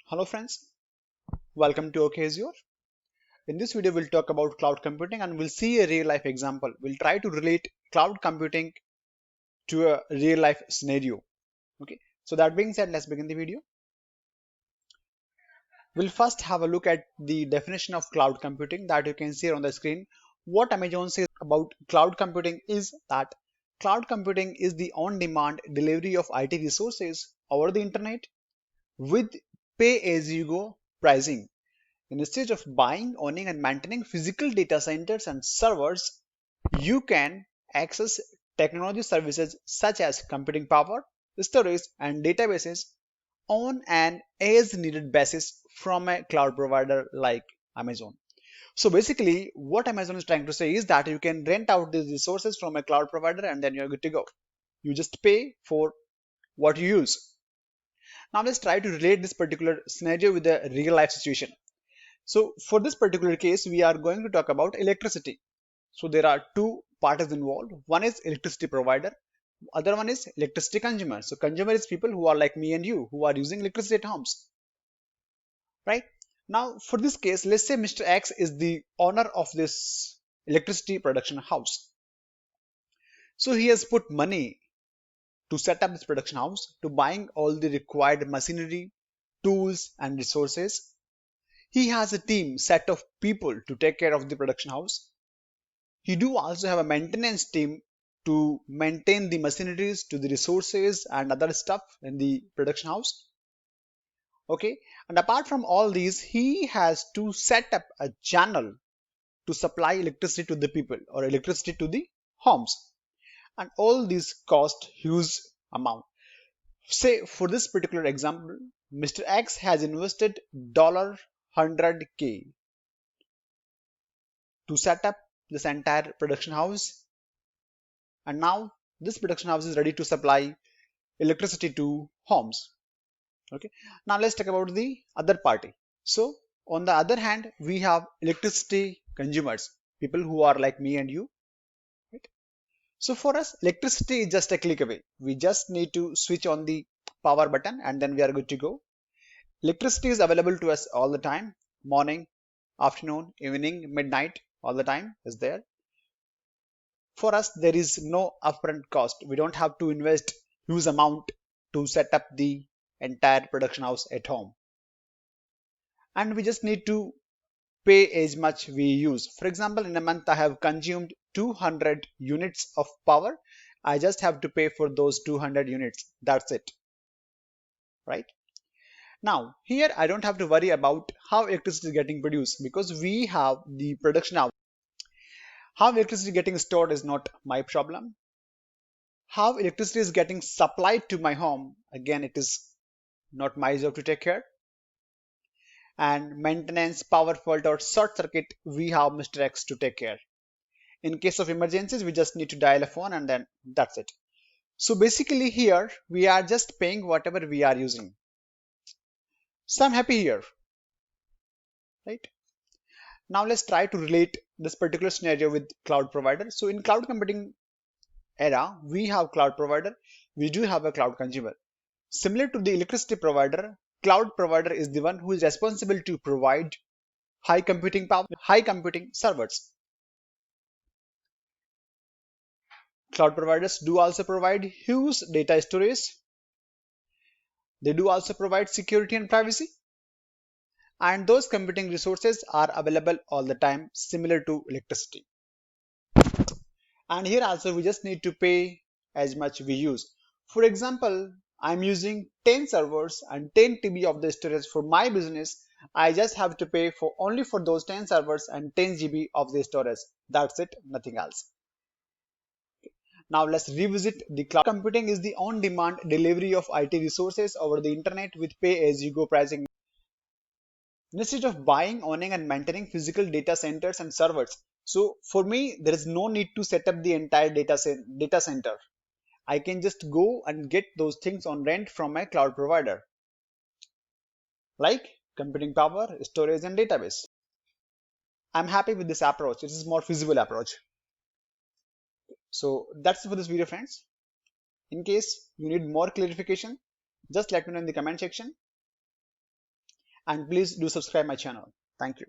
Hello friends, welcome to OK Azure. In this video we'll talk about cloud computing and we'll see a real life example. We'll try to relate cloud computing to a real life scenario. Okay, so that being said, let's begin the video. We'll first have a look at the definition of cloud computing that you can see on the screen. What Amazon says about cloud computing is that cloud computing is the on-demand delivery of IT resources over the internet with pay-as-you-go pricing. Instead of buying, owning, and maintaining physical data centers and servers, you can access technology services such as computing power, storage, and databases on an as needed basis from a cloud provider like Amazon. So basically, what Amazon is trying to say is that you can rent out these resources from a cloud provider and then you're good to go. You just pay for what you use. Now let's try to relate this particular scenario with a real life situation. So for this particular case, we are going to talk about electricity. So there are two parties involved. One is electricity provider, other one is electricity consumer. So consumer is people who are like me and you who are using electricity at homes, right? Now for this case, let's say Mr. X is the owner of this electricity production house. So he has put money to set up this production house, to buying all the required machinery, tools and resources. He has a team set of people to take care of the production house. He do also have a maintenance team to maintain the machineries to the resources and other stuff in the production house. Okay, and apart from all these, he has to set up a channel to supply electricity to the people or electricity to the homes, and all these cost huge amount. Say for this particular example, Mr. X has invested $100K to set up this entire production house, and now this production house is ready to supply electricity to homes. Okay, now let's talk about the other party. So on the other hand, we have electricity consumers, people who are like me and you, right? So for us, electricity is just a click away. We just need to switch on the power button and then we are good to go. Electricity is available to us all the time, morning, afternoon, evening, midnight, all the time is there. For us, there is no upfront cost. We don't have to invest huge amount to set up the entire production house at home. And we just need to pay as much we use. For example, in a month, I have consumed 200 units of power. I just have to pay for those 200 units. That's it, right? Now, here I don't have to worry about how electricity is getting produced because we have the production house. How electricity is getting stored is not my problem. How electricity is getting supplied to my home, again, it is not my job to take care. And maintenance, power fault or short circuit, we have Mr. X to take care. In case of emergencies, we just need to dial a phone and then that's it. So basically here, we are just paying whatever we are using. So I'm happy here, right? Now let's try to relate this particular scenario with cloud provider. So in cloud computing era, we have cloud provider, we do have a cloud consumer. Similar to the electricity provider, cloud provider is the one who is responsible to provide high computing power, high computing servers. Cloud providers do also provide huge data storage. They do also provide security and privacy. And those computing resources are available all the time, similar to electricity. And here also we just need to pay as much we use. For example, I'm using 10 servers and 10 TB of the storage for my business. I just have to pay for only for those 10 servers and 10 GB of the storage. That's it, nothing else. Now let's revisit the cloud computing is the on-demand delivery of IT resources over the internet with pay-as-you-go pricing. Instead of buying, owning and maintaining physical data centers and servers. So for me, there is no need to set up the entire data center. I can just go and get those things on rent from my cloud provider, like computing power, storage and database. I'm happy with this approach. This is more feasible approach. So that's it for this video, friends. In case you need more clarification, just let me know in the comment section. and please do subscribe my channel. Thank you.